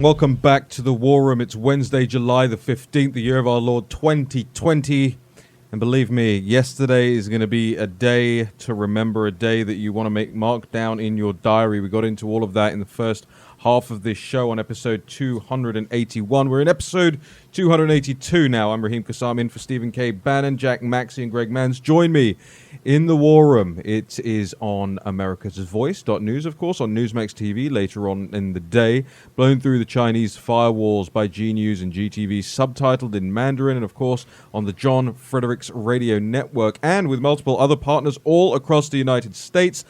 Welcome back to the War Room. It's Wednesday, July the 15th, the year of our Lord 2020. And believe me, yesterday is going to be a day to remember, a day that you want to make mark down in your diary. We got into all of that in the first half of this show on episode 281. We're in episode 282 now. I'm Raheem Kassam, in for Stephen K. Bannon, Jack Maxey, and Greg Mans. Join me in the War Room. It is on America's Voice.news, of course, on Newsmax TV later on in the day, blown through the Chinese firewalls by G News and GTV, subtitled in Mandarin, and of course on the John Fredericks Radio Network, and with multiple other partners all across the United States.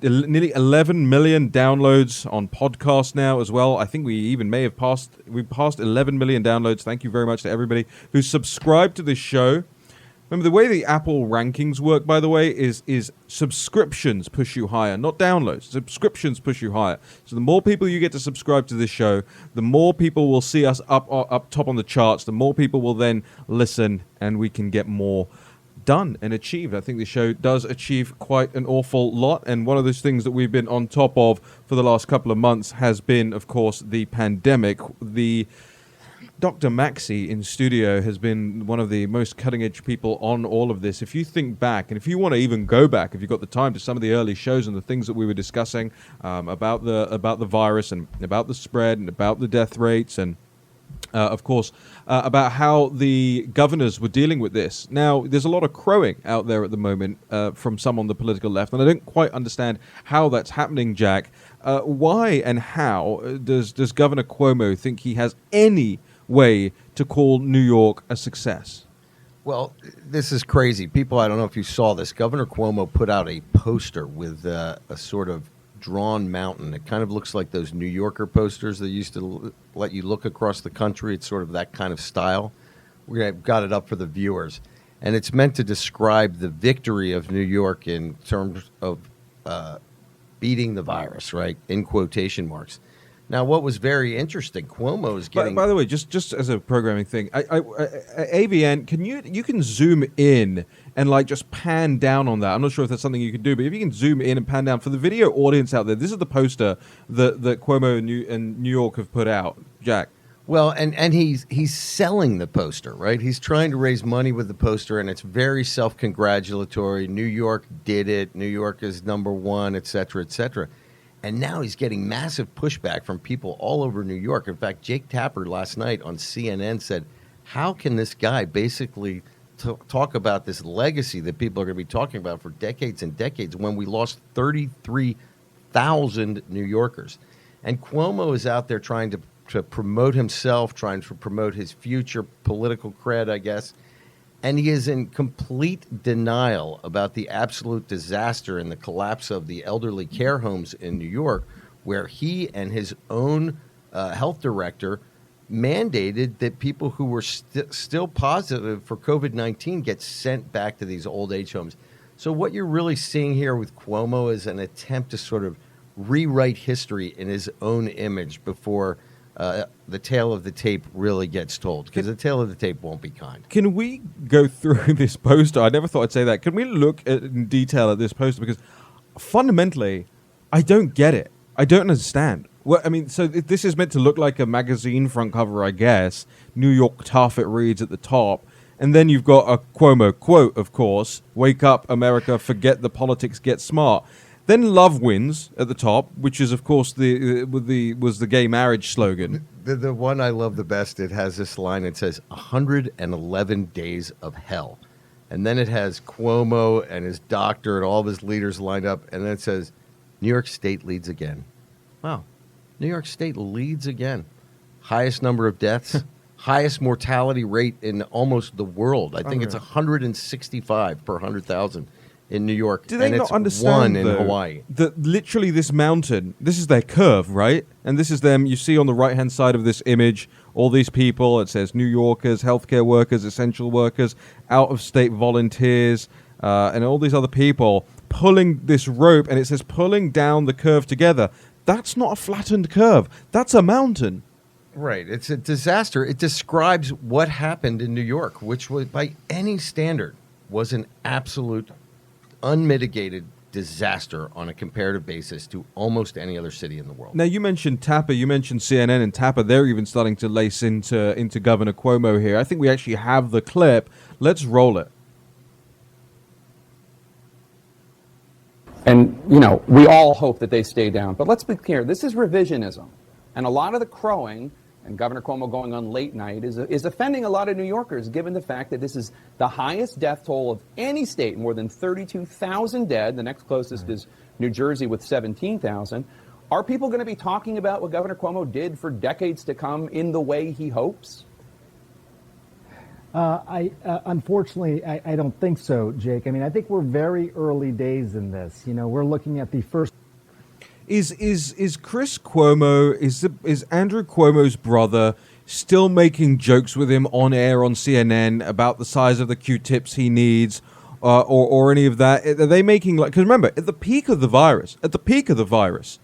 Nearly 11 million downloads on podcast now as well. I think we even may have passed 11 million downloads. Thank you very much to everybody who subscribed to this show. Remember, the way the Apple rankings work, by the way, is subscriptions push you higher, not downloads. Subscriptions push you higher. So the more people you get to subscribe to this show, the more people will see us up top on the charts, the more people will then listen, and we can get more done and achieved. I think the show does achieve quite an awful lot, and one of those things that we've been on top of for the last couple of months has been, of course, the pandemic. The Dr. Maxey in studio has been one of the most cutting-edge people on all of this. If you think back, and if you want to even go back, if you've got the time, to some of the early shows and the things that we were discussing about the virus and about the spread and about the death rates and of course, about how the governors were dealing with this. Now, there's a lot of crowing out there at the moment from some on the political left, and I don't quite understand how that's happening, Jack. Why and how does Governor Cuomo think he has any way to call New York a success? Well, this is crazy. People, I don't know if you saw this. Governor Cuomo put out a poster with a sort of drawn mountain. It kind of looks like those New Yorker posters that used to let you look across the country. It's sort of that kind of style. We've got it up for the viewers. And it's meant to describe the victory of New York in terms of beating the virus, right, in quotation marks. Now, what was very interesting, Cuomo is getting... By the way, just as a programming thing, AVN, you can zoom in and like just pan down on that. I'm not sure if that's something you can do, but if you can zoom in and pan down for the video audience out there, this is the poster that Cuomo and New York have put out. Jack. Well, and he's selling the poster, right? He's trying to raise money with the poster, and it's very self-congratulatory. New York did it. New York is number one, et cetera, et cetera. And now he's getting massive pushback from people all over New York. In fact, Jake Tapper last night on CNN said, how can this guy basically talk about this legacy that people are going to be talking about for decades and decades when we lost 33,000 New Yorkers? And Cuomo is out there trying to promote himself, trying to promote his future political cred, I guess. And he is in complete denial about the absolute disaster and the collapse of the elderly care homes in New York, where he and his own health director mandated that people who were still positive for COVID-19 get sent back to these old age homes. So what you're really seeing here with Cuomo is an attempt to sort of rewrite history in his own image before the tale of the tape really gets told, because the tale of the tape won't be kind. Can we go through this poster? I never thought I'd say that. Can we look in detail at this poster? Because fundamentally, I don't get it. I don't understand. Well, I mean, so this is meant to look like a magazine front cover, I guess. New York Tough, it reads at the top. And then you've got a Cuomo quote, of course. Wake up, America, forget the politics, get smart. Then love wins at the top, which is, of course, was the gay marriage slogan. The one I love the best, it has this line. It says, 111 days of hell. And then it has Cuomo and his doctor and all of his leaders lined up. And then it says, New York State leads again. Wow. New York State leads again. Highest number of deaths, highest mortality rate in almost the world. I think it's 165 per 100,000. In New York, do they and not it's understand, one in Hawaii? That literally this mountain, this is their curve, right? And this is them. You see on the right-hand side of this image, all these people. It says New Yorkers, healthcare workers, essential workers, out-of-state volunteers, and all these other people pulling this rope, and it says pulling down the curve together. That's not a flattened curve. That's a mountain. Right. It's a disaster. It describes what happened in New York, which was, by any standard, was an absolute unmitigated disaster on a comparative basis to almost any other city in the world. Now, you mentioned Tapper, you mentioned CNN and Tapper. They're even starting to lace into Governor Cuomo here. I think we actually have the clip. Let's roll it. And, we all hope that they stay down. But let's be clear, this is revisionism. And a lot of the crowing, and Governor Cuomo going on late night, is offending a lot of New Yorkers, given the fact that this is the highest death toll of any state, more than 32,000 dead. The next closest is New Jersey with 17,000. Are people going to be talking about what Governor Cuomo did for decades to come in the way he hopes? Unfortunately, I don't think so, Jake. I mean, I think we're very early days in this. We're looking at the first. Is Chris Cuomo, is Andrew Cuomo's brother still making jokes with him on air on CNN about the size of the Q-tips he needs, or any of that? Are they making, like, because remember, at the peak of the virus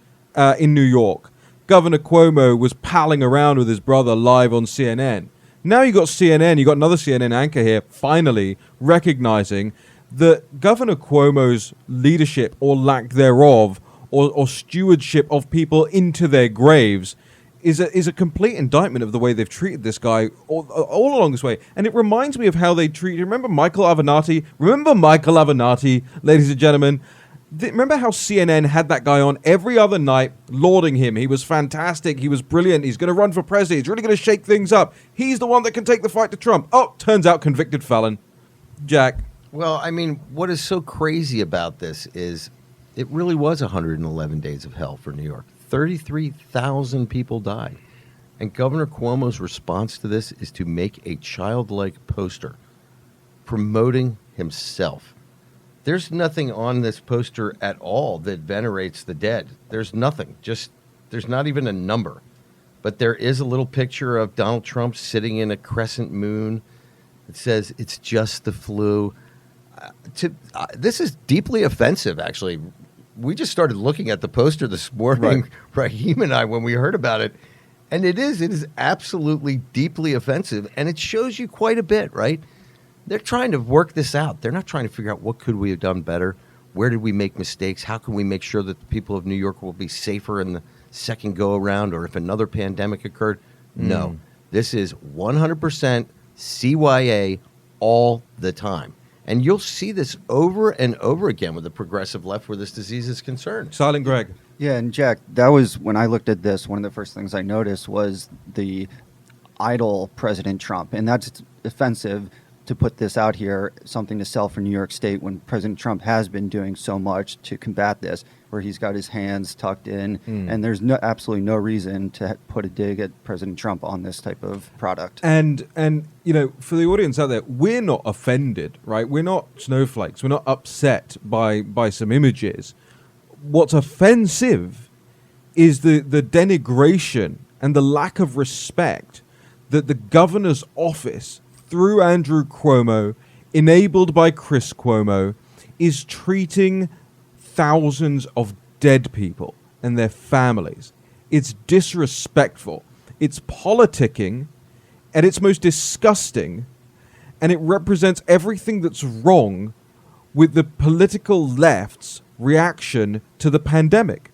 in New York, Governor Cuomo was palling around with his brother live on CNN. Now you got CNN, you got another CNN anchor here, finally recognizing that Governor Cuomo's leadership or lack thereof, or stewardship of people into their graves, is a complete indictment of the way they've treated this guy all along this way. And it reminds me of how they treated. Remember Michael Avenatti? Ladies and gentlemen? Remember how CNN had that guy on every other night, lauding him? He was fantastic. He was brilliant. He's going to run for president. He's really going to shake things up. He's the one that can take the fight to Trump. Oh, turns out convicted felon. Jack. Well, I mean, what is so crazy about this is it really was 111 days of hell for New York. 33,000 people died. And Governor Cuomo's response to this is to make a childlike poster promoting himself. There's nothing on this poster at all that venerates the dead. There's nothing. There's not even a number. But there is a little picture of Donald Trump sitting in a crescent moon. It says, "It's just the flu." This is deeply offensive, actually. We just started looking at the poster this morning, Raheem and I, when we heard about it. And it is absolutely deeply offensive. And it shows you quite a bit, right? They're trying to work this out. They're not trying to figure out what could we have done better. Where did we make mistakes? How can we make sure that the people of New York will be safer in the second go around, or if another pandemic occurred? No, this is 100% CYA all the time. And you'll see this over and over again with the progressive left where this disease is concerned. Silent Greg. Yeah, and Jack, that was when I looked at this, one of the first things I noticed was the idle President Trump. And that's offensive to put this out here, something to sell for New York State, when President Trump has been doing so much to combat this, where he's got his hands tucked in, and there's absolutely no reason to put a dig at President Trump on this type of product. And for the audience out there, we're not offended, right? We're not snowflakes. We're not upset by some images. What's offensive is the denigration and the lack of respect that the governor's office, through Andrew Cuomo, enabled by Chris Cuomo, is treating thousands of dead people and their families. It's disrespectful. It's politicking at its most disgusting, and it represents everything that's wrong with the political left's reaction to the pandemic.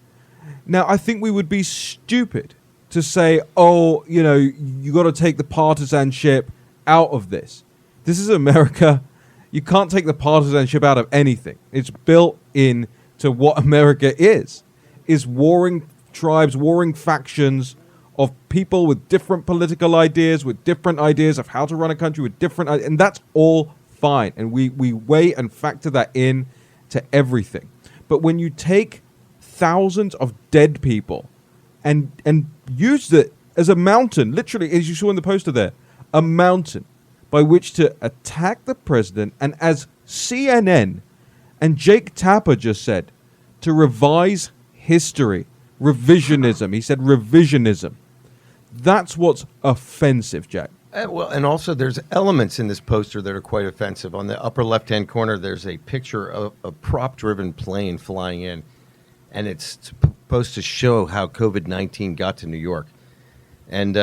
Now, I think we would be stupid to say, oh, you got to take the partisanship out of this. This is America. You can't take the partisanship out of anything. It's built in to what America is warring tribes, warring factions of people with different political ideas, with different ideas of how to run a country, with different, and that's all fine. And we weigh and factor that in to everything. But when you take thousands of dead people and use it as a mountain, literally, as you saw in the poster there, a mountain by which to attack the president, and as CNN and Jake Tapper just said, to revise history, revisionism. He said revisionism. That's what's offensive, Jack. And also there's elements in this poster that are quite offensive. On the upper left-hand corner, there's a picture of a prop-driven plane flying in, and it's supposed to show how COVID-19 got to New York. And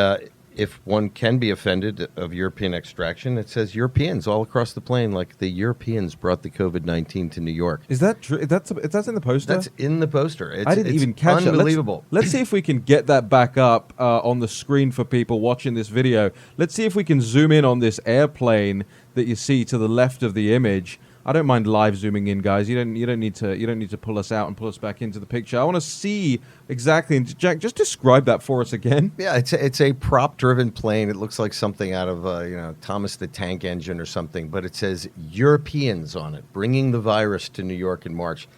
if one can be offended of European extraction, it says Europeans all across the plane, like the Europeans brought the COVID-19 to New York. Is that true? That's in the poster? That's in the poster. I didn't even catch it. Unbelievable. Let's see if we can get that back up on the screen for people watching this video. Let's see if we can zoom in on this airplane that you see to the left of the image. I don't mind live zooming in, guys. You don't need to pull us out and pull us back into the picture. I want to see exactly. And Jack, just describe that for us again. Yeah, it's a prop-driven plane. It looks like something out of Thomas the Tank Engine or something. But it says Europeans on it, bringing the virus to New York in March.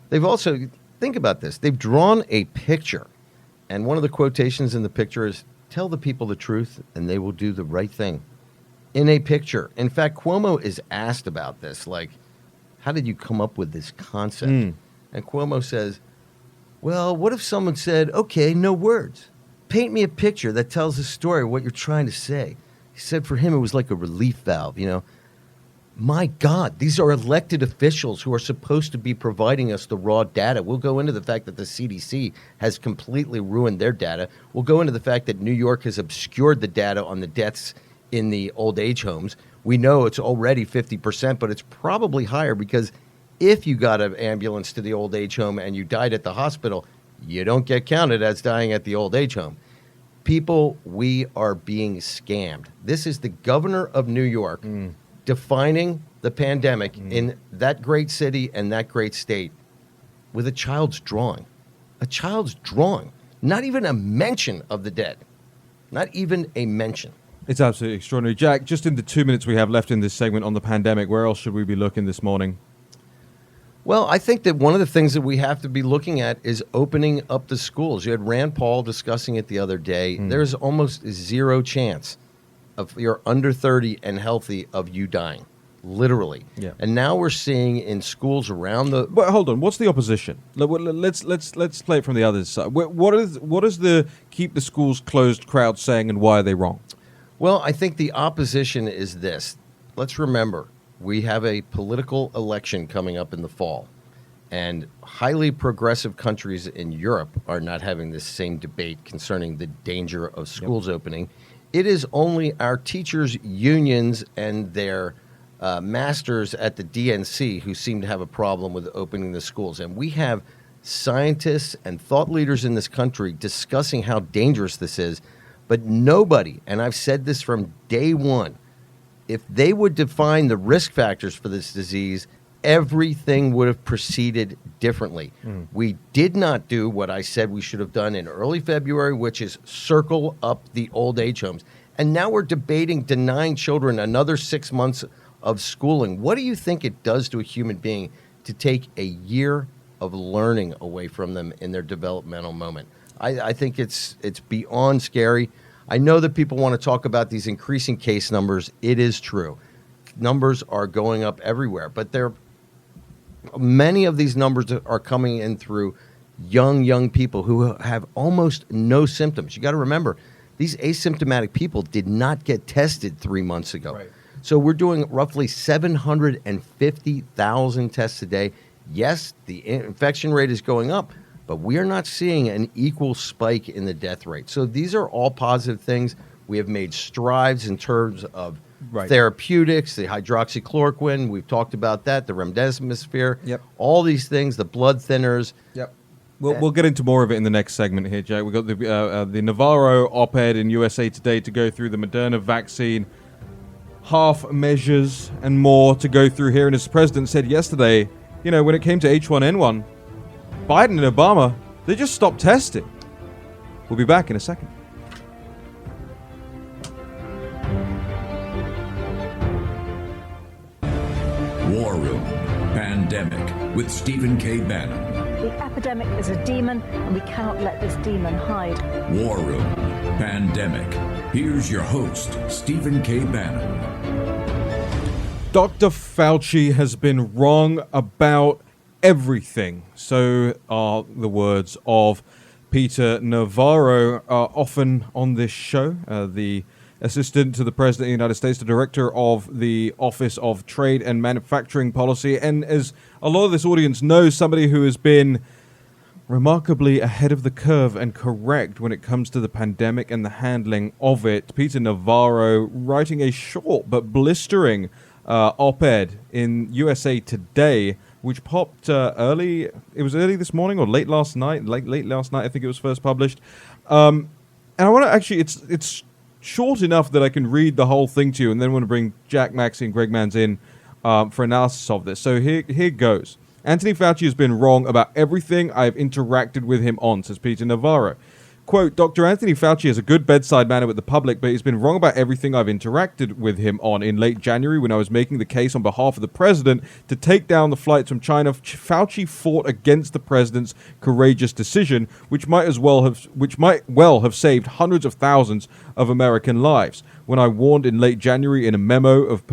They've also, think about this. They've drawn a picture, and one of the quotations in the picture is, "Tell the people the truth, and they will do the right thing." In a picture. In fact, Cuomo is asked about this, like, how did you come up with this concept? And Cuomo says, well, what if someone said, okay, no words. Paint me a picture that tells the story of what you're trying to say. He said for him it was like a relief valve, My God, these are elected officials who are supposed to be providing us the raw data. We'll go into the fact that the CDC has completely ruined their data. We'll go into the fact that New York has obscured the data on the deaths in the old age homes. We know it's already 50%, but it's probably higher because if you got an ambulance to the old age home and you died at the hospital, you don't get counted as dying at the old age home. People, we are being scammed. This is the governor of New York defining the pandemic in that great city and that great state with a child's drawing. A child's drawing. Not even a mention of the dead. Not even a mention. It's absolutely extraordinary. Jack, just in the 2 minutes we have left in this segment on the pandemic, where else should we be looking this morning? Well, I think that one of the things that we have to be looking at is opening up the schools. You had Rand Paul discussing it the other day. There's almost zero chance of you're under 30 and healthy of you dying, literally. Yeah. And now we're seeing in schools around the. But hold on, what's the opposition? Let's play it from the other side. What is the keep the schools closed crowd saying, and why are they wrong? Well, I think the opposition is this. Let's remember, we have a political election coming up in the fall, and highly progressive countries in Europe are not having this same debate concerning the danger of schools opening. It is only our teachers' unions and their masters at the DNC who seem to have a problem with opening the schools. And we have scientists and thought leaders in this country discussing how dangerous this is. But nobody, and I've said this from day one, if they would define the risk factors for this disease, everything would have proceeded differently. We did not do what I said we should have done in early February, which is circle up the old age homes. And now we're debating denying children another 6 months of schooling. What do you think it does to a human being to take a year of learning away from them in their developmental moment? I think it's beyond scary. I know that people want to talk about these increasing case numbers. It is true. Numbers are going up everywhere, but many of these numbers are coming in through young people who have almost no symptoms. You got to remember, these asymptomatic people did not get tested 3 months ago. Right. So we're doing roughly 750,000 tests a day. Yes, the infection rate is going up, but we are not seeing an equal spike in the death rate. So these are all positive things. We have made strides in terms of therapeutics, the hydroxychloroquine. We've talked about that, the remdesivir, all these things, the blood thinners. Yep. We'll get into more of it in the next segment here, Jay. We've got the Navarro op-ed in USA Today to go through the Moderna vaccine, half measures and more to go through here. And as the president said yesterday, when it came to H1N1, Biden and Obama, they just stopped testing. We'll be back in a second. War Room Pandemic with Stephen K. Bannon. The epidemic is a demon, and we cannot let this demon hide. War Room Pandemic. Here's your host, Stephen K. Bannon. Dr. Fauci has been wrong about everything. So are the words of Peter Navarro, often on this show, the assistant to the President of the United States, the director of the Office of Trade and Manufacturing Policy, and as a lot of this audience knows, somebody who has been remarkably ahead of the curve and correct when it comes to the pandemic and the handling of it. Peter Navarro writing a short but blistering op-ed in USA Today, which popped early. It was early this morning or late last night. Late last night, I think it was first published. And I want to actually, it's short enough that I can read the whole thing to you, and then want to bring Jack Maxey and Greg Manns in for analysis of this. So here goes. Anthony Fauci has been wrong about everything I've interacted with him on, says Peter Navarro. Quote, Dr. Anthony Fauci has a good bedside manner with the public, but he's been wrong about everything I've interacted with him on. In late January, when I was making the case on behalf of the president to take down the flights from China, Fauci fought against the president's courageous decision, which might well have saved hundreds of thousands of American lives. When I warned in late January in a memo of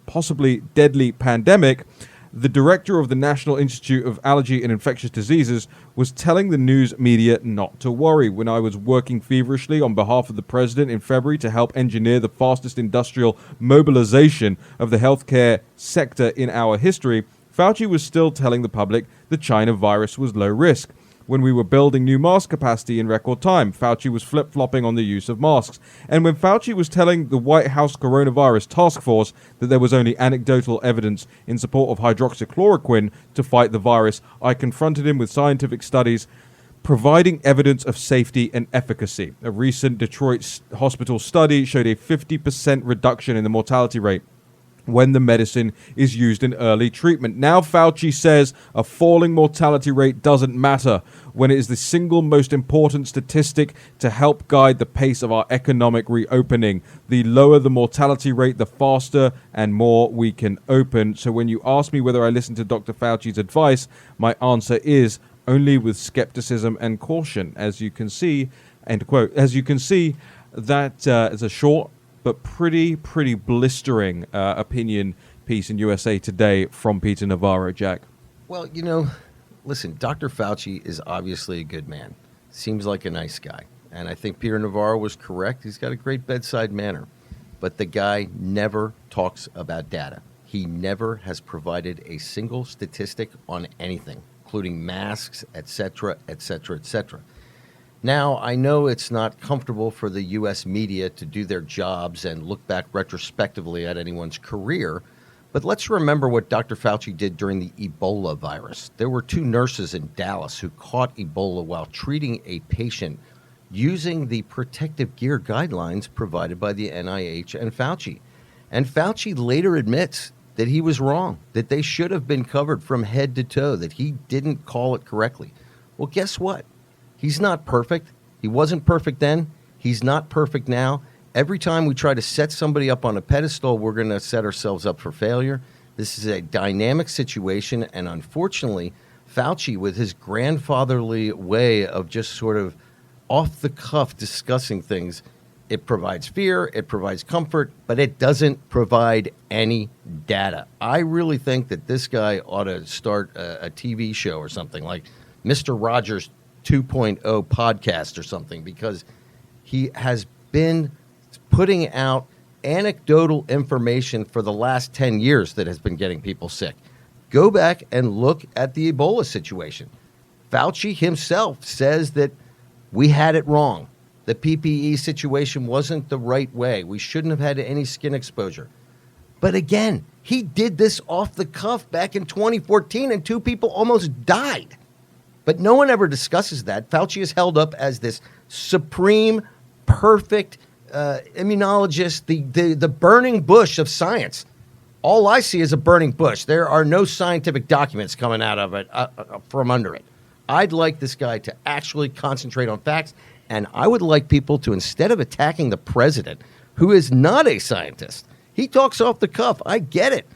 possibly deadly pandemic, the director of the National Institute of Allergy and Infectious Diseases was telling the news media not to worry. When I was working feverishly on behalf of the president in February to help engineer the fastest industrial mobilization of the healthcare sector in our history, Fauci was still telling the public the China virus was low risk. When we were building new mask capacity in record time, Fauci was flip-flopping on the use of masks. And when Fauci was telling the White House Coronavirus Task Force that there was only anecdotal evidence in support of hydroxychloroquine to fight the virus, I confronted him with scientific studies providing evidence of safety and efficacy. A recent Detroit hospital study showed a 50% reduction in the mortality rate when the medicine is used in early treatment. Now Fauci says a falling mortality rate doesn't matter when it is the single most important statistic to help guide the pace of our economic reopening. The lower the mortality rate, the faster and more we can open. So when you ask me whether I listen to Dr. Fauci's advice, my answer is only with skepticism and caution. As you can see, end quote. As you can see, that is a short but pretty blistering opinion piece in USA Today from Peter Navarro. Jack. Well, listen, Dr. Fauci is obviously a good man. Seems like a nice guy. And I think Peter Navarro was correct. He's got a great bedside manner. But the guy never talks about data. He never has provided a single statistic on anything, including masks, et cetera, et cetera, et cetera. Now, I know it's not comfortable for the U.S. media to do their jobs and look back retrospectively at anyone's career, but let's remember what Dr. Fauci did during the Ebola virus. There were 2 nurses in Dallas who caught Ebola while treating a patient using the protective gear guidelines provided by the NIH and Fauci. And Fauci later admits that he was wrong, that they should have been covered from head to toe, that he didn't call it correctly. Well, guess what? He's not perfect. He wasn't perfect then. He's not perfect now. Every time we try to set somebody up on a pedestal, we're going to set ourselves up for failure. This is a dynamic situation, and unfortunately, Fauci, with his grandfatherly way of just sort of off-the-cuff discussing things, it provides fear, it provides comfort, but it doesn't provide any data. I really think that this guy ought to start a TV show or something like Mr. Rogers 2.0 podcast or something, because he has been putting out anecdotal information for the last 10 years that has been getting people sick. Go back and look at the Ebola situation. Fauci himself says that we had it wrong. The PPE situation wasn't the right way. We shouldn't have had any skin exposure. But again, he did this off the cuff back in 2014 and 2 people almost died. But no one ever discusses that. Fauci is held up as this supreme, perfect immunologist, the burning bush of science. All I see is a burning bush. There are no scientific documents coming out of it, from under it. I'd like this guy to actually concentrate on facts, and I would like people to, instead of attacking the president, who is not a scientist, he talks off the cuff. I get it.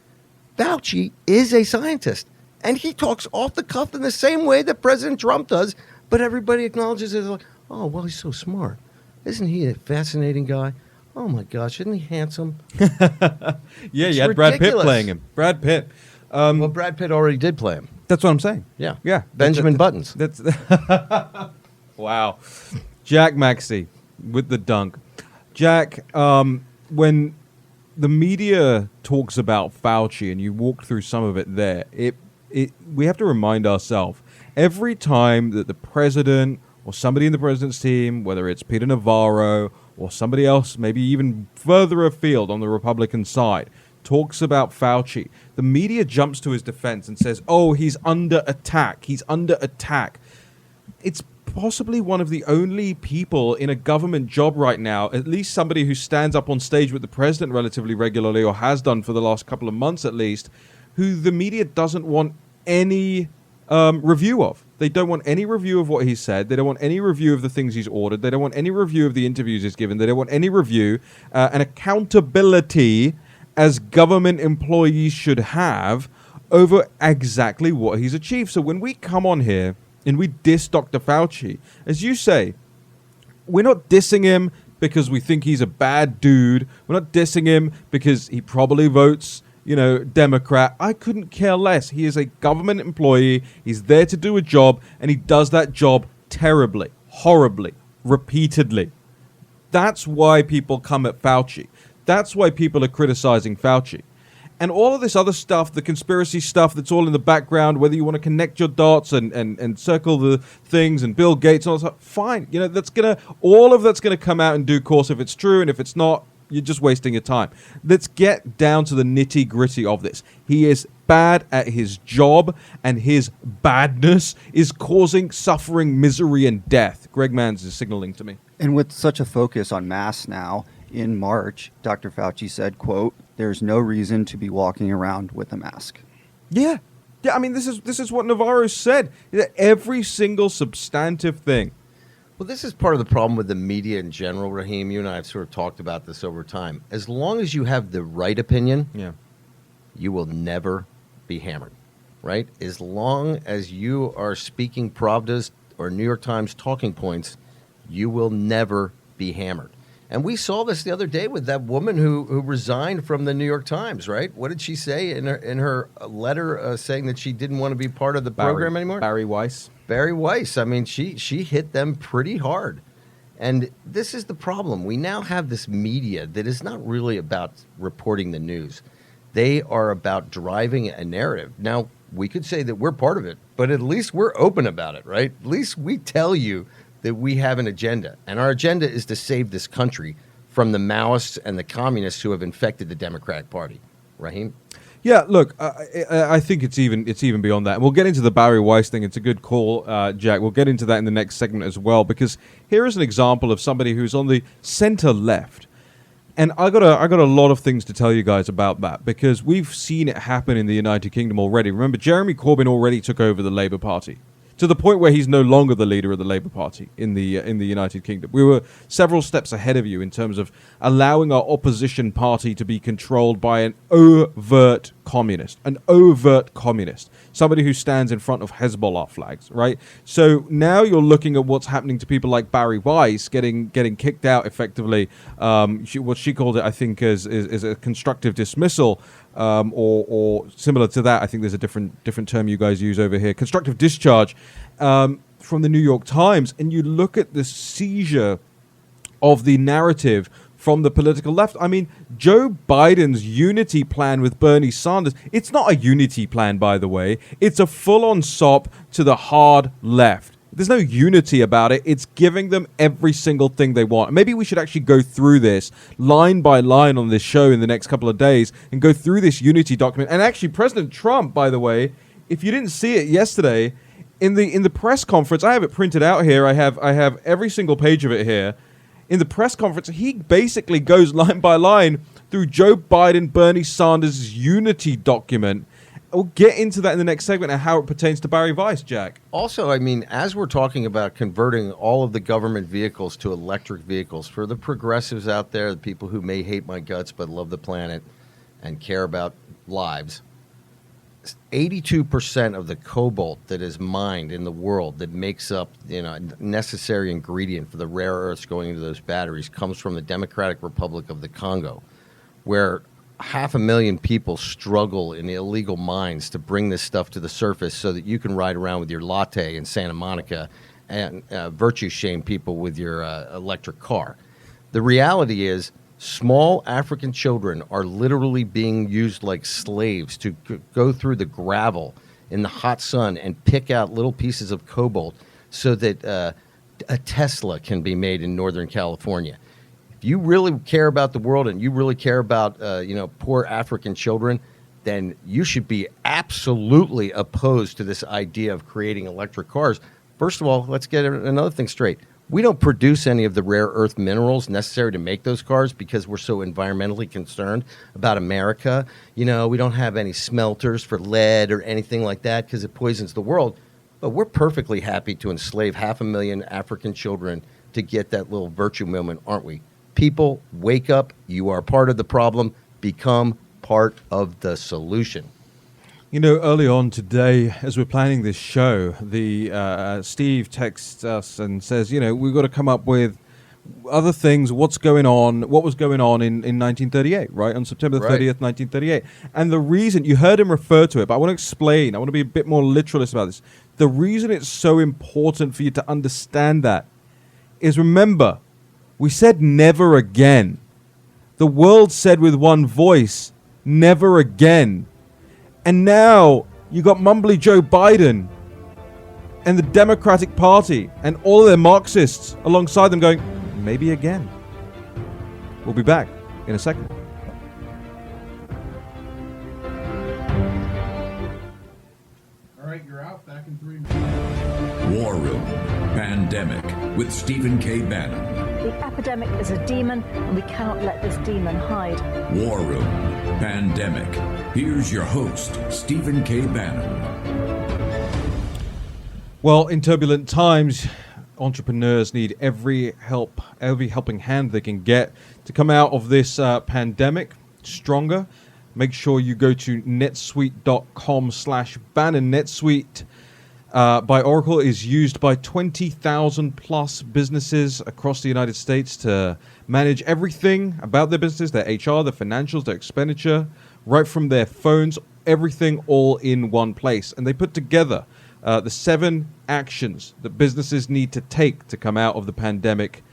Fauci is a scientist. And he talks off the cuff in the same way that President Trump does, but everybody acknowledges it like, oh, well, he's so smart. Isn't he a fascinating guy? Oh, my gosh, isn't he handsome? Yeah, you had Brad Pitt playing him. Brad Pitt. Well, Brad Pitt already did play him. That's what I'm saying. Yeah. Yeah. Benjamin Buttons. That's wow. Jack Maxey with the dunk. Jack, when the media talks about Fauci, and you walked through some of it there, we have to remind ourselves, Every time that the president or somebody in the president's team, whether it's Peter Navarro or somebody else, maybe even further afield on the Republican side, talks about Fauci, the media jumps to his defense and says, oh, he's under attack. He's under attack. It's possibly one of the only people in a government job right now, at least somebody who stands up on stage with the president relatively regularly, or has done for the last couple of months at least, who the media doesn't want any review of. They don't want any review of what he said. They don't want any review of the things he's ordered. They don't want any review of the interviews he's given. They don't want any review and accountability as government employees should have over exactly what he's achieved. So when we come on here and we diss Dr. Fauci, as you say, we're not dissing him because we think he's a bad dude. We're not dissing him because he probably votes, Democrat. I couldn't care less. He is a government employee. He's there to do a job, and he does that job terribly, horribly, repeatedly. That's why people come at Fauci. That's why people are criticizing Fauci. And all of this other stuff, the conspiracy stuff that's all in the background, whether you want to connect your dots and circle the things and Bill Gates and all that stuff, fine. All of that's gonna come out in due course if it's true, and if it's not, you're just wasting your time. Let's get down to the nitty-gritty of this. He is bad at his job, and his badness is causing suffering, misery, and death. Greg Manns is signaling to me. And with such a focus on masks now, in March, Dr. Fauci said, quote, "There's no reason to be walking around with a mask." Yeah. I mean, this is what Navarro said. Every single substantive thing. Well, this is part of the problem with the media in general, Raheem. You and I have sort of talked about this over time. As long as you have the right opinion, you will never be hammered, right? As long as you are speaking Pravdas or New York Times talking points, you will never be hammered. And we saw this the other day with that woman who resigned from the New York Times, right? What did she say in her letter saying that she didn't want to be part of the program anymore? Barry Weiss. Barry Weiss. I mean, she hit them pretty hard. And this is the problem. We now have this media that is not really about reporting the news. They are about driving a narrative. Now, we could say that we're part of it, but at least we're open about it, right? At least we tell you that we have an agenda. And our agenda is to save this country from the Maoists and the communists who have infected the Democratic Party. Raheem? Yeah, look, I think it's even beyond that. We'll get into the Barry Weiss thing. It's a good call, Jack. We'll get into that in the next segment as well, because here is an example of somebody who's on the center left. And I got a lot of things to tell you guys about that, because we've seen it happen in the United Kingdom already. Remember, Jeremy Corbyn already took over the Labour Party, to the point where he's no longer the leader of the Labour Party in the United Kingdom. We were several steps ahead of you in terms of allowing our opposition party to be controlled by an overt communist, somebody who stands in front of Hezbollah flags, right? So now you're looking at what's happening to people like Barry Weiss getting kicked out effectively. What she called it, I think, is a constructive dismissal. Or similar to that. I think there's a different term you guys use over here, constructive discharge, from the New York Times. And you look at the seizure of the narrative from the political left. I mean, Joe Biden's unity plan with Bernie Sanders, it's not a unity plan, by the way. It's a full-on sop to the hard left. There's no unity about it. It's giving them every single thing they want. Maybe we should actually go through this line by line on this show in the next couple of days and go through this unity document. And actually, President Trump, by the way, if you didn't see it yesterday, in the press conference, I have it printed out here. I have every single page of it here. In the press conference, he basically goes line by line through Joe Biden, Bernie Sanders' unity document. We'll get into that in the next segment and how it pertains to Barry Weiss, Jack. Also, I mean, as we're talking about converting all of the government vehicles to electric vehicles, for the progressives out there, the people who may hate my guts but love the planet and care about lives, 82% of the cobalt that is mined in the world that makes up, a necessary ingredient for the rare earths going into those batteries comes from the Democratic Republic of the Congo, where 500,000 people struggle in the illegal mines to bring this stuff to the surface so that you can ride around with your latte in Santa Monica and virtue shame people with your electric car. The reality is small African children are literally being used like slaves to go through the gravel in the hot sun and pick out little pieces of cobalt so that a Tesla can be made in Northern California. If you really care about the world and you really care about poor African children, then you should be absolutely opposed to this idea of creating electric cars. First of all, let's get another thing straight. We don't produce any of the rare earth minerals necessary to make those cars because we're so environmentally concerned about America. We don't have any smelters for lead or anything like that because it poisons the world. But we're perfectly happy to enslave 500,000 African children to get that little virtue moment, aren't we? People, wake up. You are part of the problem. Become part of the solution. Early on today, as we're planning this show, Steve texts us and says, we've got to come up with other things. What was going on in 1938, right? On September the 30th, 1938. And the reason, you heard him refer to it, but I want to explain. I want to be a bit more literalist about this. The reason it's so important for you to understand that is, remember, we said never again. The world said with one voice, never again. And now you got mumbly Joe Biden and the Democratic Party and all of their Marxists alongside them going, maybe again. We'll be back in a second. All right, you're out. Back in 3 minutes. War Room Pandemic with Stephen K. Bannon. The epidemic is a demon, and we cannot let this demon hide. War Room Pandemic. Here's your host, Stephen K. Bannon. Well, in turbulent times, entrepreneurs need every helping hand they can get to come out of this pandemic stronger. Make sure you go to netsuite.com/Bannon. NetSuite by Oracle is used by 20,000 plus businesses across the United States to manage everything about their business, their HR, their financials, their expenditure, right from their phones, everything all in one place. And they put together the 7 actions that businesses need to take to come out of the pandemic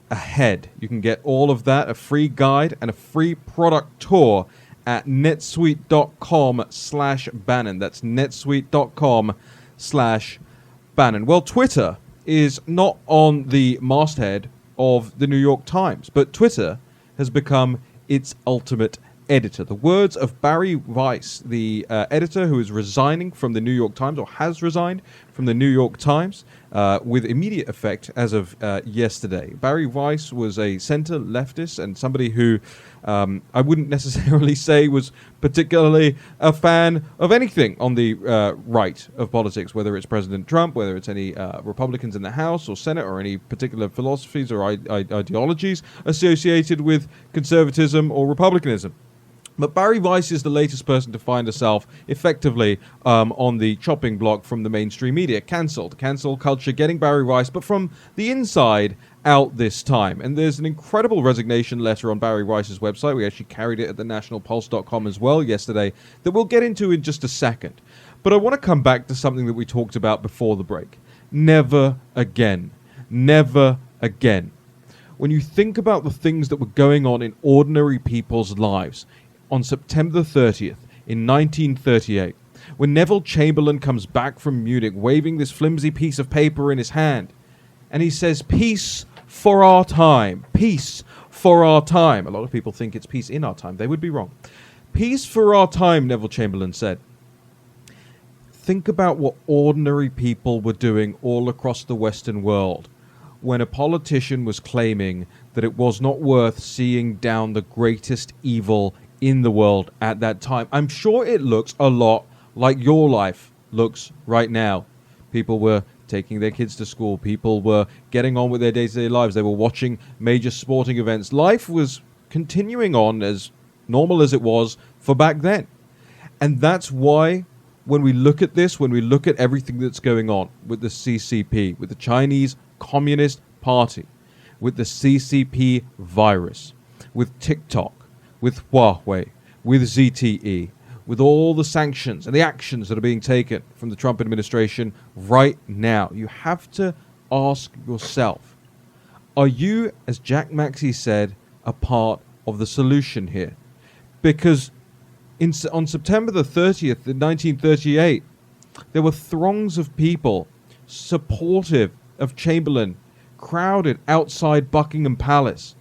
ahead. You can get all of that, a free guide and a free product tour at netsuite.com/Bannon. That's netsuite.com/Bannon. Well, Twitter is not on the masthead of the New York Times, but Twitter has become its ultimate editor. The words of Barry Weiss, the editor who is resigning from the New York Times, or has resigned from the New York Times with immediate effect as of yesterday. Barry Weiss was a center leftist and somebody who I wouldn't necessarily say was particularly a fan of anything on the right of politics, whether it's President Trump, whether it's any Republicans in the House or Senate, or any particular philosophies or ideologies associated with conservatism or republicanism. But Barry Weiss is the latest person to find herself effectively on the chopping block from the mainstream media. Cancelled. Cancel culture getting Barry Weiss, but from the inside out this time. And there's an incredible resignation letter on Barry Weiss's website. We actually carried it at thenationalpulse.com as well yesterday that we'll get into in just a second. But I want to come back to something that we talked about before the break. Never again. Never again. When you think about the things that were going on in ordinary people's lives, on September 30th in 1938, when Neville Chamberlain comes back from Munich waving this flimsy piece of paper in his hand, and he says, "Peace for our time, peace for our time." A lot of people think it's peace in our time. They would be wrong. "Peace for our time," Neville Chamberlain said. Think about what ordinary people were doing all across the Western world when a politician was claiming that it was not worth seeing down the greatest evil in the world at that time. I'm sure it looks a lot like your life looks right now. People were taking their kids to school. People were getting on with their day-to-day lives. They were watching major sporting events. Life was continuing on as normal as it was for back then. And that's why when we look at this, when we look at everything that's going on with the CCP, with the Chinese Communist Party, with the CCP virus, with TikTok, with Huawei, with ZTE, with all the sanctions and the actions that are being taken from the Trump administration right now, you have to ask yourself, are you, as Jack Maxey said, a part of the solution here? Because on September the 30th, in 1938, There were throngs of people supportive of Chamberlain crowded outside Buckingham Palace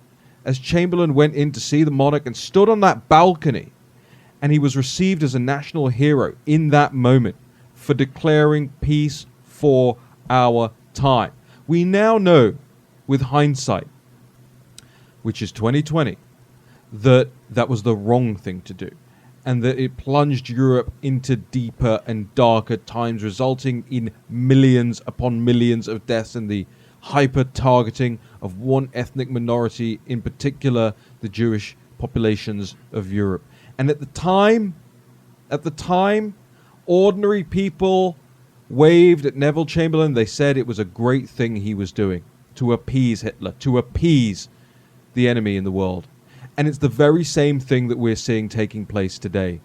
as Chamberlain went in to see the monarch and stood on that balcony, and he was received as a national hero in that moment for declaring peace for our time. We now know, with hindsight, which is 2020, that that was the wrong thing to do, and that it plunged Europe into deeper and darker times, resulting in millions upon millions of deaths and the hyper-targeting of one ethnic minority, in particular the Jewish populations of Europe. And at the time, ordinary people waved at Neville Chamberlain. They said it was a great thing he was doing to appease Hitler, to appease the enemy in the world. And it's the very same thing that we're seeing taking place today.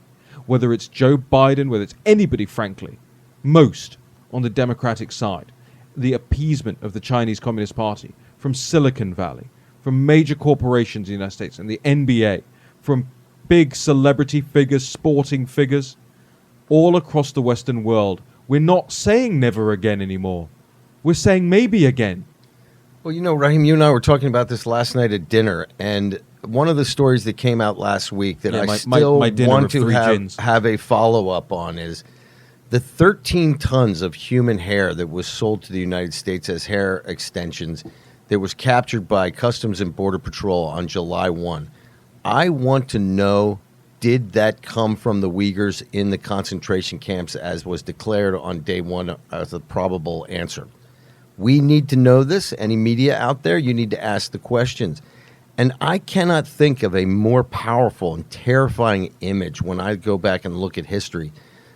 Whether it's Joe Biden, whether it's anybody, frankly, most on the Democratic side, the appeasement of the Chinese Communist Party, from Silicon Valley, from major corporations in the United States and the NBA, from big celebrity figures, sporting figures, all across the Western world. We're not saying never again anymore. We're saying maybe again. Well, you know, Raheem, you and I were talking about this last night at dinner, and one of the stories that came out last week that I still want to have a follow-up on is the 13 tons of human hair that was sold to the United States as hair extensions that was captured by Customs and Border Patrol on July 1. I want to know, did that come from the Uyghurs in the concentration camps as was declared on day one as a probable answer? We need to know this. Any media out there, you need to ask the questions. And I cannot think of a more powerful and terrifying image when I go back and look at history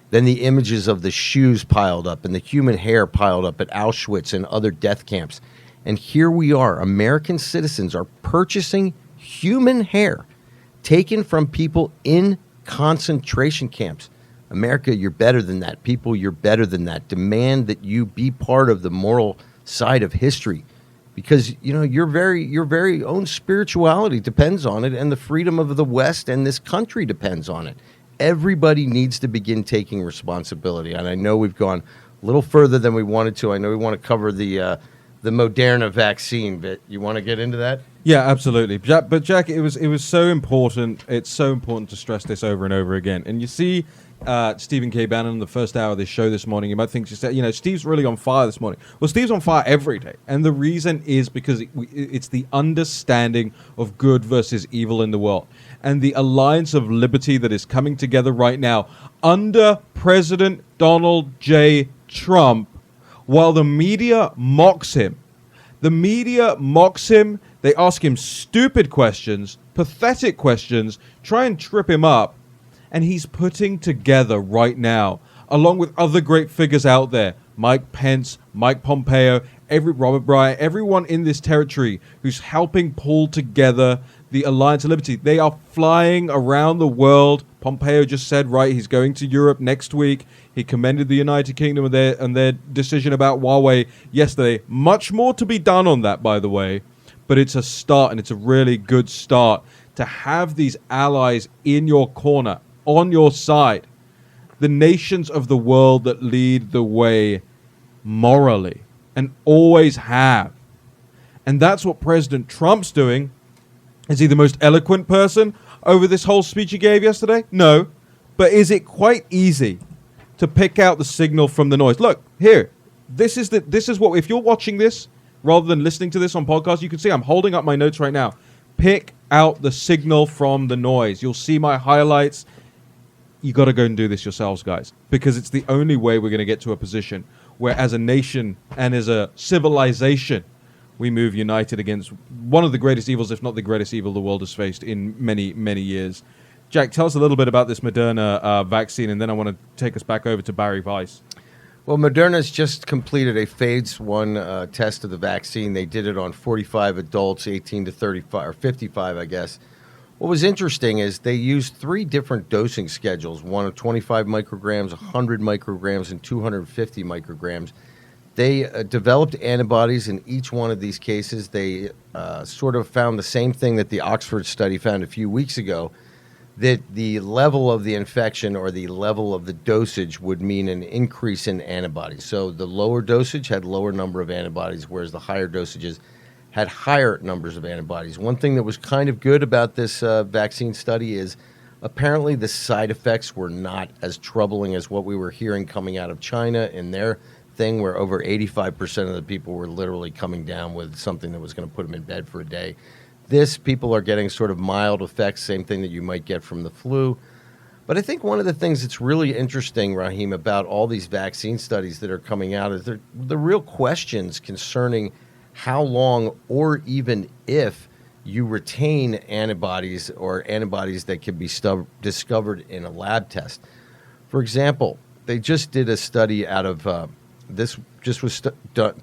than the images of the shoes piled up and the human hair piled up at Auschwitz and other death camps. And here we are, American citizens are purchasing human hair taken from people in concentration camps. America, you're better than that. People, you're better than that. Demand that you be part of the moral side of history, because you know your very own spirituality depends on it, and the freedom of the West and this country depends on it. Everybody needs to begin taking responsibility. And I know we've gone a little further than we wanted to. I know we want to cover the Moderna vaccine, but you want to get into that? Yeah, absolutely. But Jack, it was so important. It's so important to stress this over and over again. And you see Stephen K. Bannon in the first hour of this show this morning. You might think, Steve's really on fire this morning. Well, Steve's on fire every day. And the reason is because it's the understanding of good versus evil in the world. And the alliance of liberty that is coming together right now under President Donald J. Trump, while the media mocks him. The media mocks him. They ask him stupid questions, pathetic questions, try and trip him up. And he's putting together right now, along with other great figures out there, Mike Pence, Mike Pompeo, Robert Bryant, everyone in this territory who's helping pull together the Alliance of Liberty. They are flying around the world. Pompeo just said, he's going to Europe next week. He commended the United Kingdom and their decision about Huawei yesterday. Much more to be done on that, by the way. But it's a start, and it's a really good start to have these allies in your corner, on your side. The nations of the world that lead the way morally and always have. And that's what President Trump's doing. Is he the most eloquent person over this whole speech he gave yesterday? No. But is it quite easy to pick out the signal from the noise? Look, here. This is what, if you're watching this rather than listening to this on podcast, you can see I'm holding up my notes right now. Pick out the signal from the noise. You'll see my highlights. You got to go and do this yourselves, guys, because it's the only way we're going to get to a position where, as a nation and as a civilization, we move united against one of the greatest evils, if not the greatest evil the world has faced in many, many years. Jack, tell us a little bit about this Moderna vaccine, and then I want to take us back over to Barry Weiss. Well, Moderna's just completed a phase 1 test of the vaccine. They did it on 45 adults, 18 to 35, or 55, I guess. What was interesting is they used 3 different dosing schedules, one of 25 micrograms, 100 micrograms, and 250 micrograms. They developed antibodies in each one of these cases. They sort of found the same thing that the Oxford study found a few weeks ago, that the level of the infection or the level of the dosage would mean an increase in antibodies. So the lower dosage had lower number of antibodies, whereas the higher dosages had higher numbers of antibodies. One thing that was kind of good about this vaccine study is apparently the side effects were not as troubling as what we were hearing coming out of China in their thing, where over 85% of the people were literally coming down with something that was going to put them in bed for a day. This, people are getting sort of mild effects, same thing that you might get from the flu. But I think one of the things that's really interesting, Raheem, about all these vaccine studies that are coming out is the real questions concerning how long or even if you retain antibodies or antibodies that can be discovered in a lab test. For example, they just did a study out of, this just was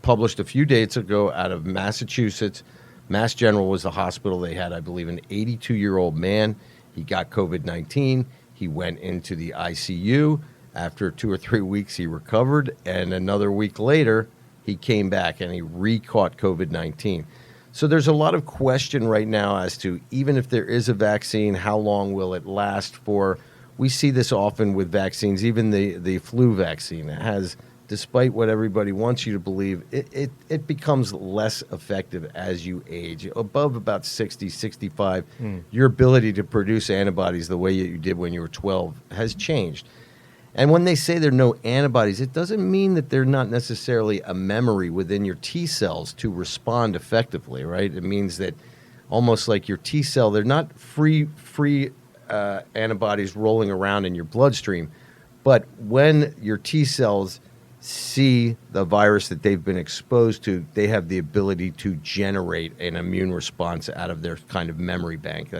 published a few days ago out of Massachusetts. Mass General was the hospital. They had, I believe, an 82-year-old man. He got COVID-19. He went into the ICU. After 2 or 3 weeks, he recovered. And another week later, he came back and he re-caught COVID-19. So there's a lot of question right now as to, even if there is a vaccine, how long will it last for? We see this often with vaccines. Even the flu vaccine has, despite what everybody wants you to believe, it becomes less effective as you age. Above about 60, 65, your ability to produce antibodies the way that you did when you were 12 has changed. And when they say there are no antibodies, it doesn't mean that they're not necessarily a memory within your T cells to respond effectively, right? It means that almost like your T cell, they're not free antibodies rolling around in your bloodstream. But when your T cells see the virus that they've been exposed to, they have the ability to generate an immune response out of their kind of memory bank.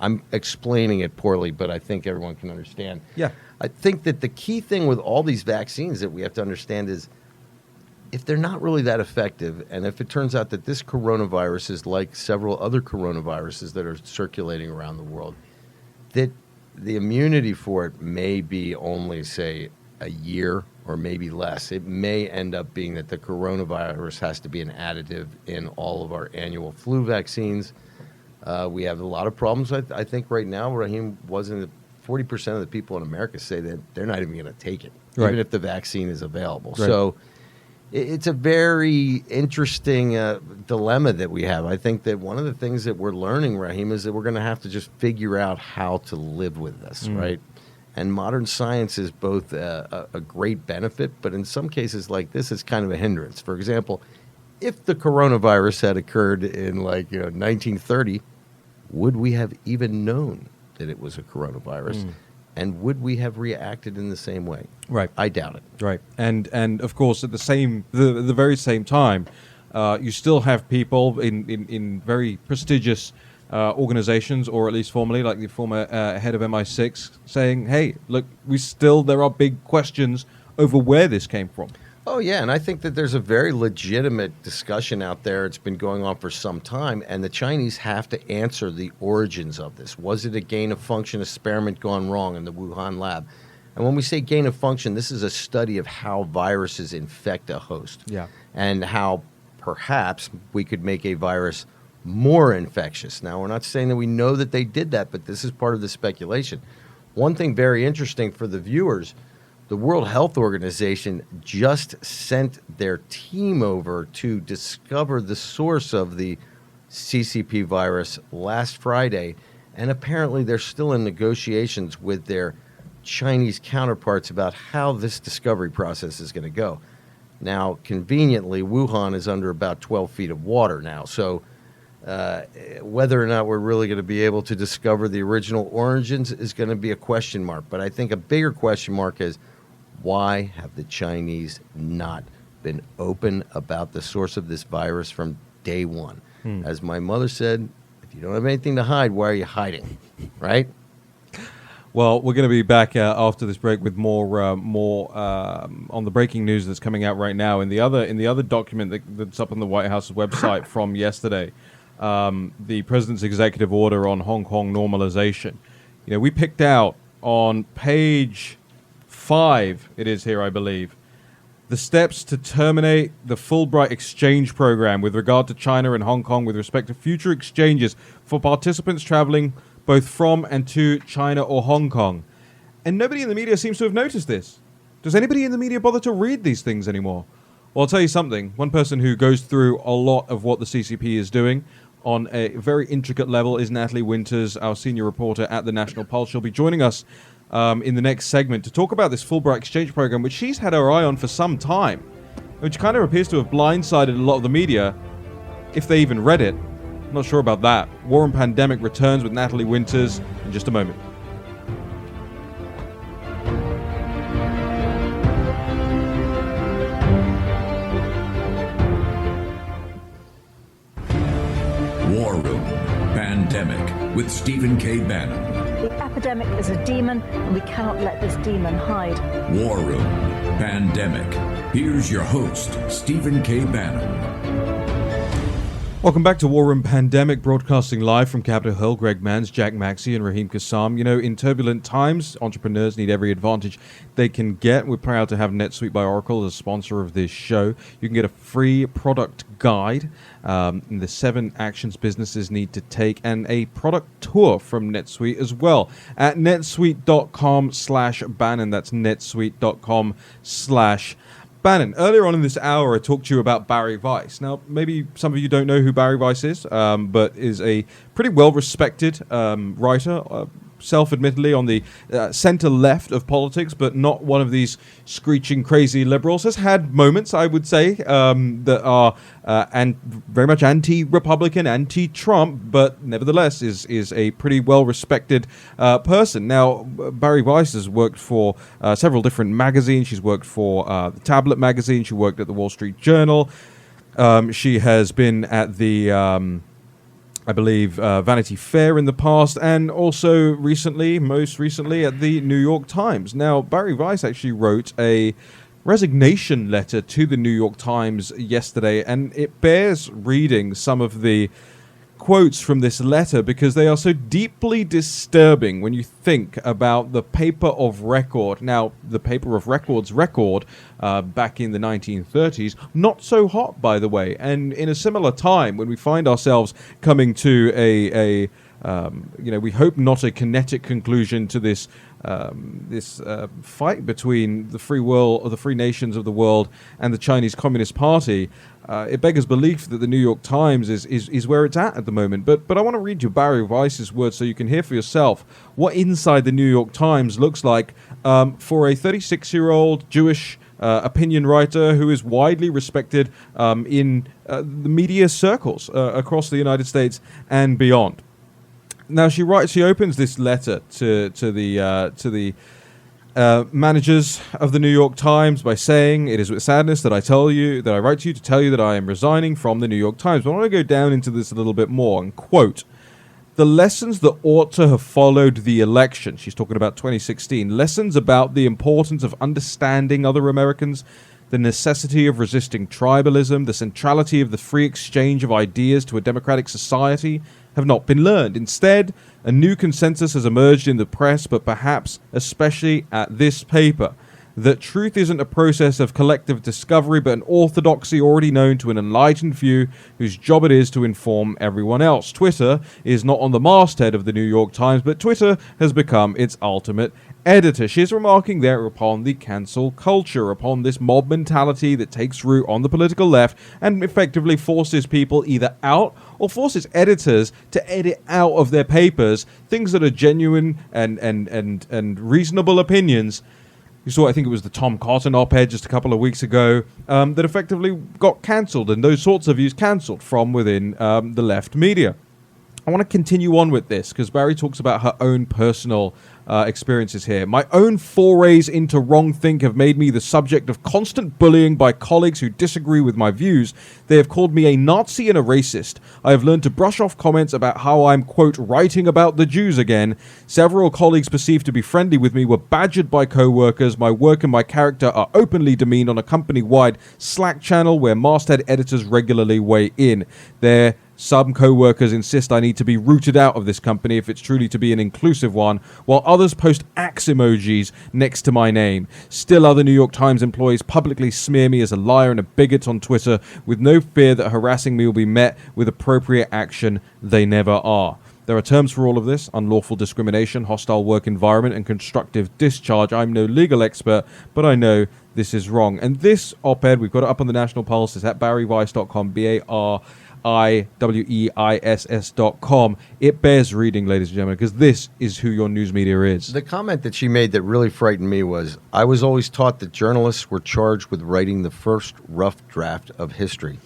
I'm explaining it poorly, but I think everyone can understand. Yeah. I think that the key thing with all these vaccines that we have to understand is if they're not really that effective, and if it turns out that this coronavirus is like several other coronaviruses that are circulating around the world, that the immunity for it may be only, say, a year or maybe less. It may end up being that the coronavirus has to be an additive in all of our annual flu vaccines. We have a lot of problems. I think right now, Raheem, 40% of the people in America say that they're not even going to take it, even if the vaccine is available. Right. So it's a very interesting dilemma that we have. I think that one of the things that we're learning, Raheem, is that we're going to have to just figure out how to live with this, right? And modern science is both a great benefit, but in some cases like this, it's kind of a hindrance. For example, if the coronavirus had occurred in 1930, would we have even known that it was a coronavirus? And would we have reacted in the same way? Right. I doubt it. Right. And of course, at the very same time, you still have people in very prestigious organizations, or at least formerly, like the former head of MI6, saying, hey, look, there are big questions over where this came from. Oh, yeah, and I think that there's a very legitimate discussion out there. It's been going on for some time, and the Chinese have to answer the origins of this. Was it a gain-of-function experiment gone wrong in the Wuhan lab? And when we say gain-of-function, this is a study of how viruses infect a host. Yeah. And how perhaps we could make a virus more infectious. Now, we're not saying that we know that they did that, but this is part of the speculation. One thing very interesting for the viewers, the World Health Organization just sent their team over to discover the source of the CCP virus last Friday, and apparently they're still in negotiations with their Chinese counterparts about how this discovery process is going to go. Now, conveniently, Wuhan is under about 12 feet of water now, so whether or not we're really going to be able to discover the original origins is going to be a question mark. But I think a bigger question mark is, why have the Chinese not been open about the source of this virus from day one? As my mother said, if you don't have anything to hide, why are you hiding? Right? Well, we're going to be back after this break with more on the breaking news that's coming out right now. In the other document that's up on the White House's website from yesterday, the president's executive order on Hong Kong normalization. You know, we picked out on page 5, it is here, I believe, the steps to terminate the Fulbright exchange program with regard to China and Hong Kong with respect to future exchanges for participants traveling both from and to China or Hong Kong. And nobody in the media seems to have noticed this. Does anybody in the media bother to read these things anymore? Well, I'll tell you something. One person who goes through a lot of what the CCP is doing on a very intricate level is Natalie Winters, our senior reporter at the National Pulse. She'll be joining us in the next segment to talk about this Fulbright exchange program, which she's had her eye on for some time, which kind of appears to have blindsided a lot of the media, if they even read it. I'm not sure about that. War and Pandemic returns with Natalie Winters in just a moment. War Room Pandemic with Stephen K. Bannon. The epidemic is a demon, and we cannot let this demon hide. War Room Pandemic. Here's your host, Stephen K. Bannon. Welcome back to War Room Pandemic, broadcasting live from Capitol Hill. Greg Manns, Jack Maxey, and Raheem Kassam. You know, in turbulent times, entrepreneurs need every advantage they can get. We're proud to have NetSuite by Oracle as a sponsor of this show. You can get a free product guide, the 7 actions businesses need to take, and a product tour from NetSuite as well at netsuite.com/Bannon. That's netsuite.com/Bannon. Earlier on in this hour, I talked to you about Barry Weiss. Now, maybe some of you don't know who Barry Weiss is, but is a pretty well-respected writer, self-admittedly on the center-left of politics, but not one of these screeching, crazy liberals. Has had moments, I would say, that are very much anti-Republican, anti-Trump, but nevertheless is a pretty well-respected person. Now, Barry Weiss has worked for several different magazines. She's worked for the Tablet magazine. She worked at the Wall Street Journal. She has been at the I believe, Vanity Fair in the past, and also most recently, at the New York Times. Now, Barry Weiss actually wrote a resignation letter to the New York Times yesterday, and it bears reading some of the quotes from this letter because they are so deeply disturbing when you think about the paper of record. Now, the paper of record's record back in the 1930s, not so hot, by the way. And in a similar time, when we find ourselves coming to we hope not a kinetic conclusion to this fight between the free world or the free nations of the world and the Chinese Communist Party, it beggars belief that the New York Times is where it's at the moment. But I want to read you Barry Weiss's words so you can hear for yourself what inside the New York Times looks like for a 36-year-old Jewish opinion writer who is widely respected in the media circles across the United States and beyond. Now, she opens this letter to the managers of the New York Times by saying, "It is with sadness that I write to you to tell you that I am resigning from the New York Times." But I want to go down into this a little bit more and quote, "The lessons that ought to have followed the election," she's talking about 2016, "lessons about the importance of understanding other Americans, the necessity of resisting tribalism, the centrality of the free exchange of ideas to a democratic society, have not been learned. Instead, a new consensus has emerged in the press, but perhaps especially at this paper, that truth isn't a process of collective discovery, but an orthodoxy already known to an enlightened few whose job it is to inform everyone else. Twitter is not on the masthead of the New York Times, but Twitter has become its ultimate editor." She's remarking there upon the cancel culture, upon this mob mentality that takes root on the political left and effectively forces people either out or forces editors to edit out of their papers things that are genuine and reasonable opinions. You saw, I think it was the Tom Cotton op-ed just a couple of weeks ago that effectively got cancelled, and those sorts of views cancelled from within the left media. I want to continue on with this because Barry talks about her own personal experiences here. "My own forays into wrongthink have made me the subject of constant bullying by colleagues who disagree with my views. They have called me a Nazi and a racist. I have learned to brush off comments about how I'm, quote, writing about the Jews again. Several colleagues perceived to be friendly with me were badgered by co-workers. My work and my character are openly demeaned on a company-wide Slack channel where masthead editors regularly weigh in. Some co-workers insist I need to be rooted out of this company if it's truly to be an inclusive one, while others post axe emojis next to my name. Still, other New York Times employees publicly smear me as a liar and a bigot on Twitter with no fear that harassing me will be met with appropriate action. They never are." There are terms for all of this: unlawful discrimination, hostile work environment, and constructive discharge. I'm no legal expert, but I know this is wrong. And this op-ed, we've got it up on the National Pulse. It's at barryweiss.com, BARIWEISS.com. It bears reading, ladies and gentlemen, because this is who your news media is. The comment that she made that really frightened me was, I was always taught that journalists were charged with writing the first rough draft of history.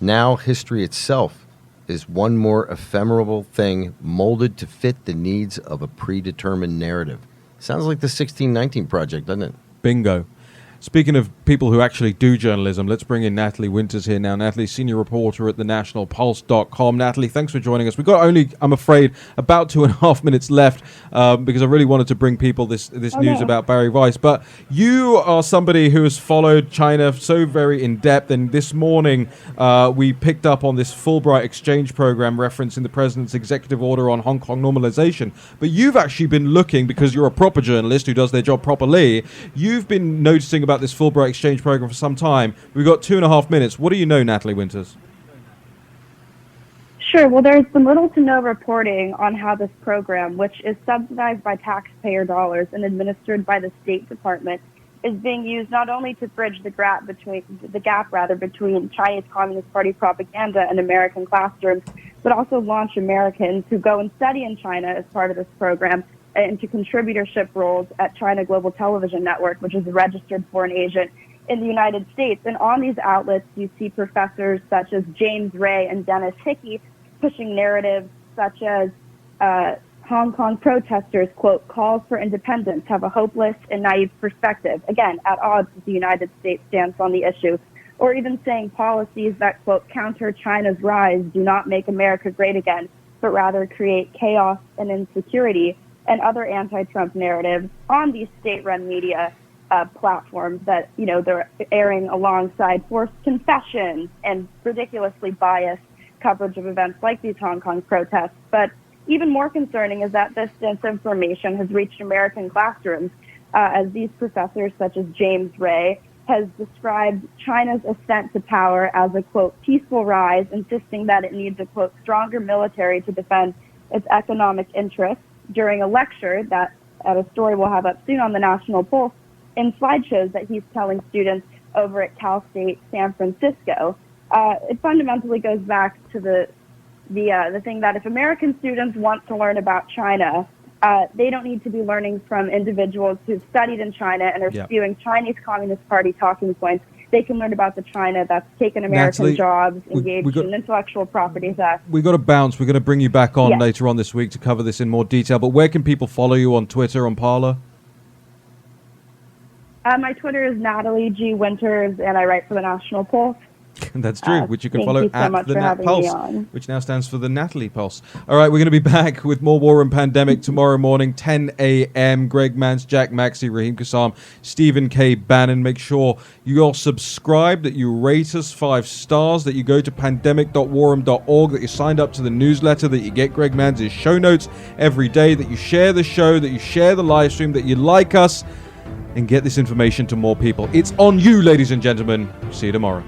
Now history itself is one more ephemeral thing molded to fit the needs of a predetermined narrative. Sounds like the 1619 Project, doesn't it? Bingo. Speaking of people who actually do journalism, let's bring in Natalie Winters here now. Natalie, senior reporter at thenationalpulse.com. Natalie, thanks for joining us. We've got only, I'm afraid, about 2.5 minutes left because I really wanted to bring people this news about Barry Weiss. But you are somebody who has followed China so very in depth. And this morning, we picked up on this Fulbright exchange program referencing the president's executive order on Hong Kong normalization. But you've actually been looking, because you're a proper journalist who does their job properly, you've been noticing about this Fulbright exchange program for some time. We've got 2.5 minutes. What do you know, Natalie Winters? Sure. Well, there's been little to no reporting on how this program, which is subsidized by taxpayer dollars and administered by the State Department, is being used not only to bridge the gap between Chinese Communist Party propaganda and American classrooms, but also launch Americans who go and study in China as part of this program into contributorship roles at China Global Television Network, which is a registered foreign agent in the United States. And on these outlets, you see professors such as James Ray and Dennis Hickey pushing narratives such as Hong Kong protesters, quote, calls for independence have a hopeless and naive perspective, again, at odds with the United States stance on the issue, or even saying policies that, quote, counter China's rise do not make America great again, but rather create chaos and insecurity, and other anti-Trump narratives on these state-run media platforms that, you know, they're airing alongside forced confessions and ridiculously biased coverage of events like these Hong Kong protests. But even more concerning is that this disinformation has reached American classrooms, as these professors, such as James Ray, has described China's ascent to power as a, quote, peaceful rise, insisting that it needs a, quote, stronger military to defend its economic interests, during a lecture that, at a story we'll have up soon on the National Pulse, in slideshows that he's telling students over at Cal State San Francisco. It fundamentally goes back to the thing that if American students want to learn about China, they don't need to be learning from individuals who've studied in China and are spewing Chinese Communist Party talking points. They can learn about the China that's taken American Natalie, jobs, engaged in intellectual property theft. We've got to bounce. We're going to bring you back on later on this week to cover this in more detail. But where can people follow you on Twitter, on Parler? My Twitter is Natalie G. Winters, and I write for the National Pulse. That's true, which you can follow you so at the Nat Pulse, which now stands for the Natalie Pulse. All right, we're going to be back with more War Room Pandemic tomorrow morning, 10 a.m. Greg Mance, Jack Maxey, Raheem Kassam, Stephen K. Bannon. Make sure you're subscribed, that you rate us 5 stars, that you go to pandemic.warroom.org, that you signed up to the newsletter, that you get Greg Mance's show notes every day, that you share the show, that you share the live stream, that you like us, and get this information to more people. It's on you, ladies and gentlemen. See you tomorrow.